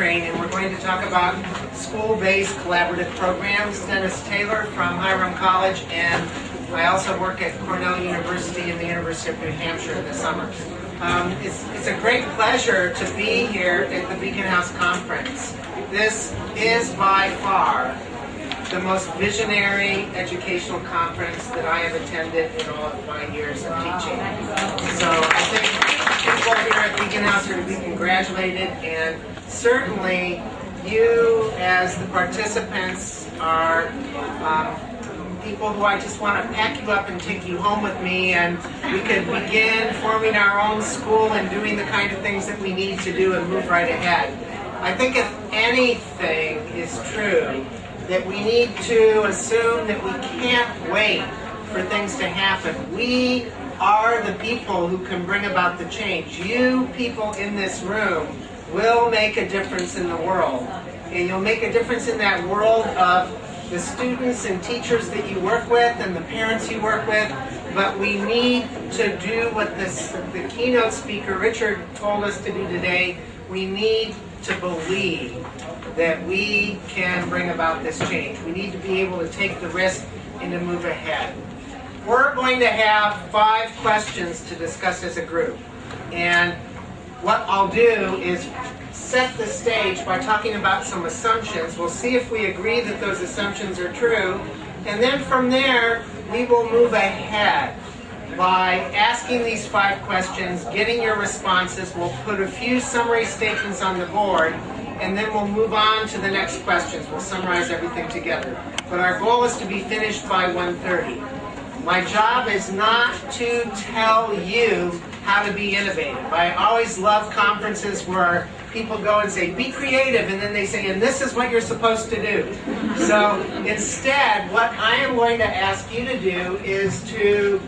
Mentoring, and we're going to talk about school-based collaborative programs. Dennis Taylor from Hiram College, and I also work at Cornell University and the University of New Hampshire in the summers. It's a great pleasure to be here at the Beaconhouse Conference. This is by far the most visionary educational conference that I have attended in all of my years of teaching. So I think people here at Beaconhouse are to be congratulated, and certainly you as the participants are people who I just want to pack you up and take you home with me, and we could begin forming our own school and doing the kind of things that we need to do and move right ahead. I think if anything is true, that we need to assume that we can't wait for things to happen. We are the people who can bring about the change. You people in this room will make a difference in the world. And you'll make a difference in that world of the students and teachers that you work with and the parents you work with. But we need to do what the keynote speaker, Richard, told us to do today. We need to believe that we can bring about this change. We need to be able to take the risk and to move ahead. We're going to have 5 questions to discuss as a group. And what I'll do is set the stage by talking about some assumptions. We'll see if we agree that those assumptions are true. And then from there, we will move ahead by asking these 5 questions, getting your responses. We'll put a few summary statements on the board, and then we'll move on to the next questions. We'll summarize everything together. But our goal is to be finished by 1:30. My job is not to tell you how to be innovative. I always love conferences where people go and say, be creative, and then they say, and this is what you're supposed to do. So instead, what I am going to ask you to do is to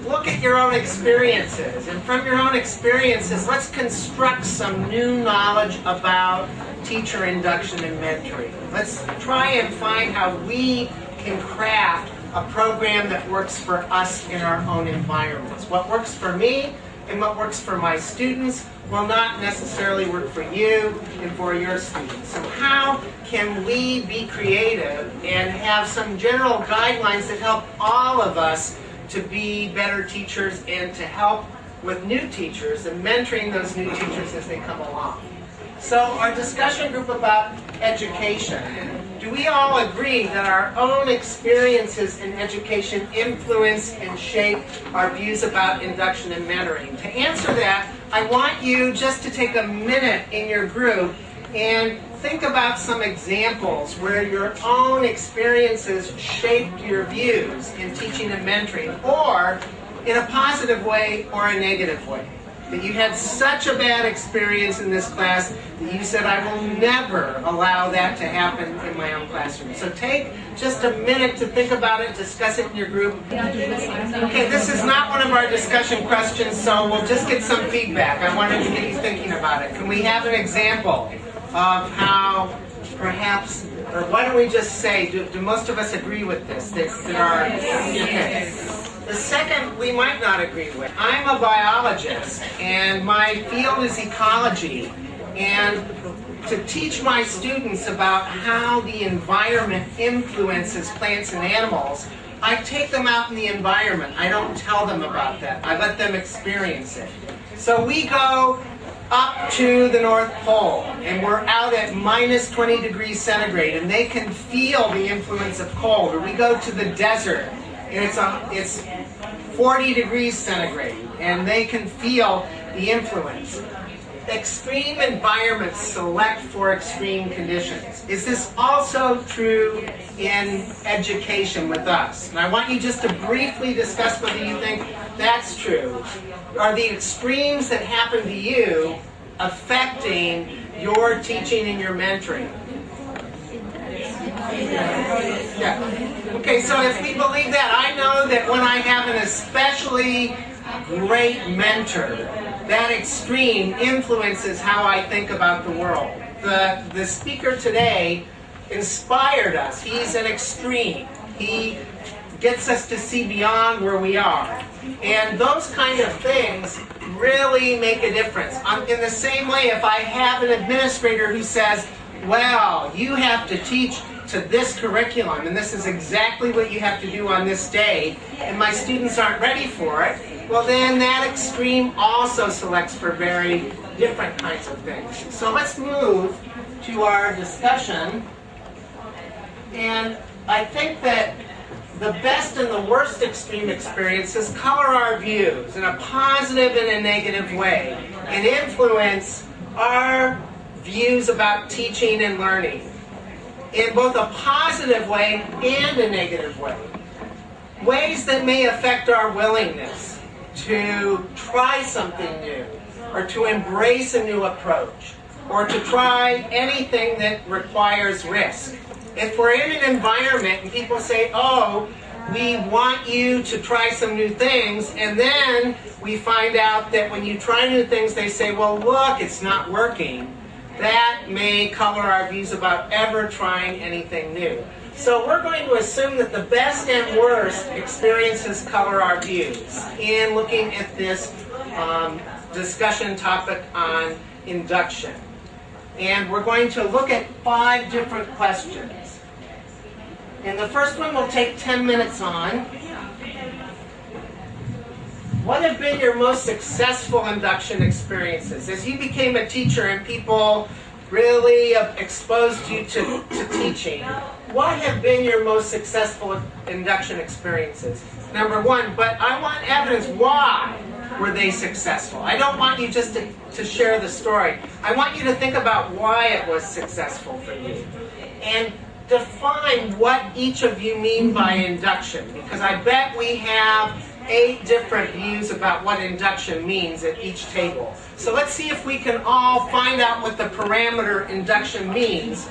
look at your own experiences, and from your own experiences, let's construct some new knowledge about teacher induction and mentoring. Let's try and find how we can craft a program that works for us in our own environments. What works for me and what works for my students will not necessarily work for you and for your students. So how can we be creative and have some general guidelines that help all of us to be better teachers and to help with new teachers and mentoring those new teachers as they come along? So our discussion group about education. Do we all agree that our own experiences in education influence and shape our views about induction and mentoring? To answer that, I want you just to take a minute in your group and think about some examples where your own experiences shaped your views in teaching and mentoring, or in a positive way or a negative way. That you had such a bad experience in this class that you said, I will never allow that to happen in my own classroom. So take just a minute to think about it, discuss it in your group. Okay, this is not one of our discussion questions, so we'll just get some feedback. I wanted to get you thinking about it. Can we have an example of how perhaps, or why don't we just say, do most of us agree with this? Okay. The second we might not agree with. I'm a biologist, and my field is ecology. And to teach my students about how the environment influences plants and animals, I take them out in the environment. I don't tell them about that. I let them experience it. So we go up to the North Pole, and we're out at minus 20 degrees centigrade, and they can feel the influence of cold. Or we go to the desert, and it's 40 degrees centigrade, and they can feel the influence. Extreme environments select for extreme conditions. Is this also true in education with us? And I want you just to briefly discuss whether you think that's true. Are the extremes that happen to you affecting your teaching and your mentoring? Yeah. Okay, so if we believe that, I know that when I have an especially great mentor, that extreme influences how I think about the world. The speaker today inspired us. He's an extreme. He gets us to see beyond where we are. And those kind of things really make a difference. In the same way, if I have an administrator who says, well, you have to teach to this curriculum, and this is exactly what you have to do on this day, and my students aren't ready for it, well then that extreme also selects for very different kinds of things. So let's move to our discussion. And I think that the best and the worst extreme experiences color our views in a positive and a negative way, and influence our views about teaching and learning in both a positive way and a negative way. Ways that may affect our willingness to try something new, or to embrace a new approach, or to try anything that requires risk. If we're in an environment and people say, oh, we want you to try some new things, and then we find out that when you try new things, they say, well, look, it's not working, that may color our views about ever trying anything new. So we're going to assume that the best and worst experiences color our views in looking at this discussion topic on induction. And we're going to look at 5 different questions. And the first one will take 10 minutes on. What have been your most successful induction experiences? As you became a teacher and people really exposed you to teaching, what have been your most successful induction experiences? Number 1, but I want evidence. Why were they successful? I don't want you just to share the story. I want you to think about why it was successful for you. And define what each of you mean by induction, because I bet we have 8 different views about what induction means at each table. So let's see if we can all find out what the parameter induction means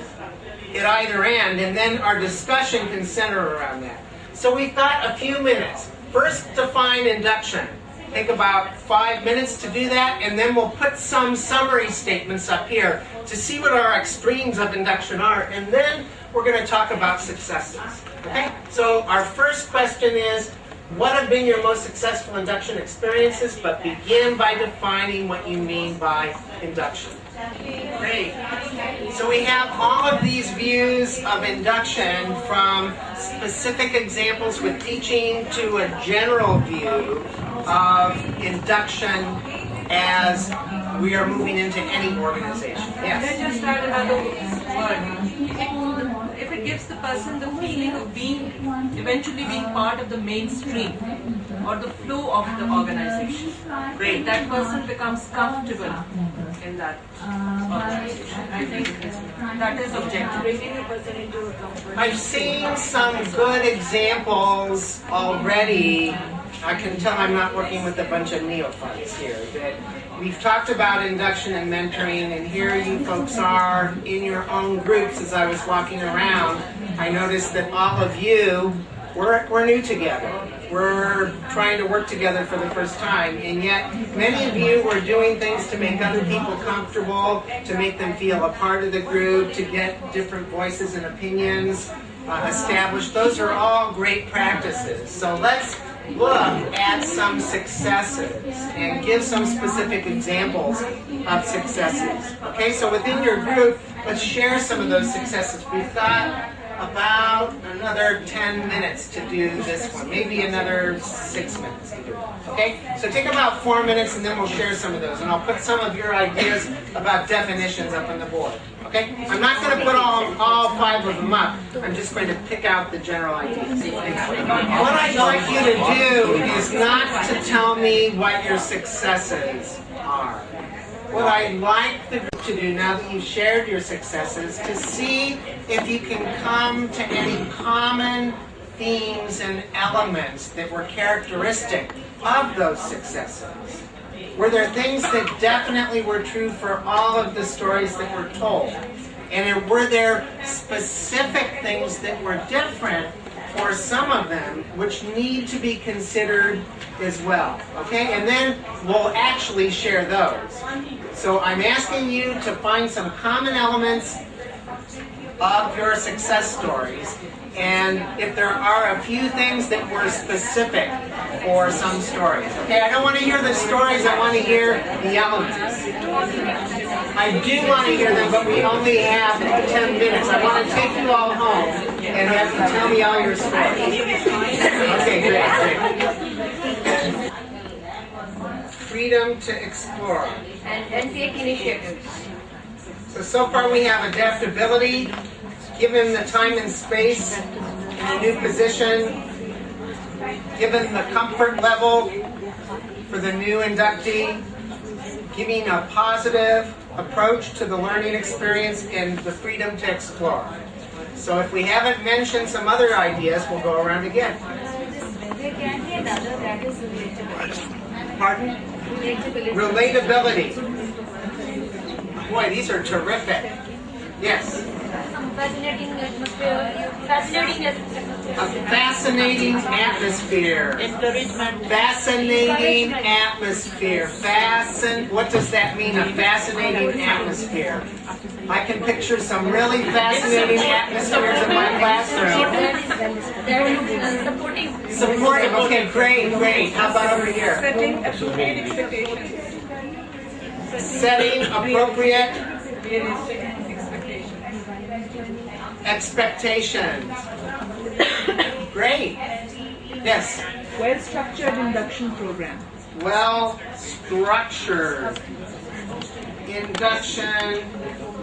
at either end, and then our discussion can center around that. So we've got a few minutes. First, define induction. Take about 5 minutes to do that, and then we'll put some summary statements up here to see what our extremes of induction are, and then we're going to talk about successes. Okay? So our first question is, what have been your most successful induction experiences? But begin by defining what you mean by induction. Great. So we have all of these views of induction, from specific examples with teaching to a general view of induction as we are moving into any organization. Yes? Let's just start another word. If it gives the person the feeling of eventually being part of the mainstream or the flow of the organization, Great. that person becomes comfortable in that organization. I think that is objective. Bringing a person into a comfort. I've seen some good examples already. I can tell I'm not working with a bunch of neophytes here. That we've talked about induction and mentoring, and here you folks are in your own groups. As I was walking around, I noticed that all of you, we're new together. We're trying to work together for the first time, and yet many of you were doing things to make other people comfortable, to make them feel a part of the group, to get different voices and opinions established. Those are all great practices. So let's look at some successes and give some specific examples of successes. Okay, so within your group, let's share some of those successes. We've got about another 10 minutes to do this one, maybe another 6 minutes to do it. Okay, so take about 4 minutes and then we'll share some of those, and I'll put some of your ideas about definitions up on the board. Okay, I'm not going to put all 5 of them up. I'm just going to pick out the general ideas. What I'd like you to do is not to tell me what your successes are. What I'd like the group to do, now that you've shared your successes, to see if you can come to any common themes and elements that were characteristic of those successes. Were there things that definitely were true for all of the stories that were told? And were there specific things that were different for some of them, which need to be considered as well? Okay, and then we'll actually share those. So I'm asking you to find some common elements of your success stories, and if there are a few things that were specific for some stories. Okay, I don't want to hear the stories, I want to hear the elements. I do want to hear them, but we only have 10 minutes. I want to take you all home and have you tell me all your stories. Okay, great. Freedom to explore. And take initiatives. So far we have adaptability, given the time and space in a new position, given the comfort level for the new inductee, giving a positive approach to the learning experience, and the freedom to explore. So if we haven't mentioned some other ideas, we'll go around again. There can be another that is relatability. Pardon? Relatability. Boy, these are terrific. Yes. Fascinating atmosphere. Fascinating atmosphere. A fascinating atmosphere. Encouragement. Fascinating atmosphere. What does that mean, a fascinating atmosphere? I can picture some really fascinating atmospheres in my classroom. Supportive. Okay, great. How about over here? Setting appropriate expectations. Setting appropriate Realistic expectations. Great. Yes. Well-structured induction program. Well-structured induction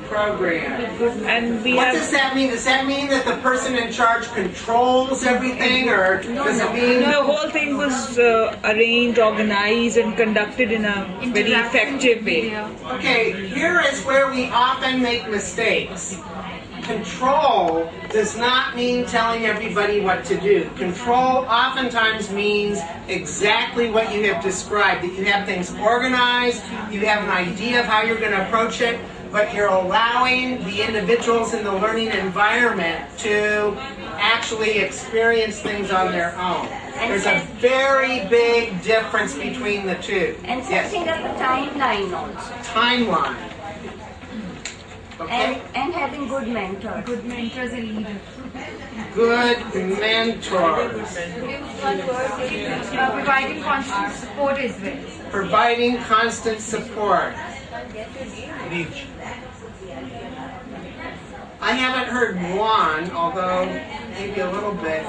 program. And we What have does that mean? Does that mean that the person in charge controls everything, or does it mean... the whole thing was arranged, organized, and conducted in a very effective way. Okay, here is where we often make mistakes. Control does not mean telling everybody what to do. Control oftentimes means exactly what you have described, that you have things organized, you have an idea of how you're going to approach it, but you're allowing the individuals in the learning environment to actually experience things on their own. There's a very big difference between the two. And Yes. setting up a timeline also. Timeline. Okay. And having good mentors. Good mentors and leaders. Good mentors. Providing constant support as well. Providing constant support. I haven't heard one, although maybe a little bit.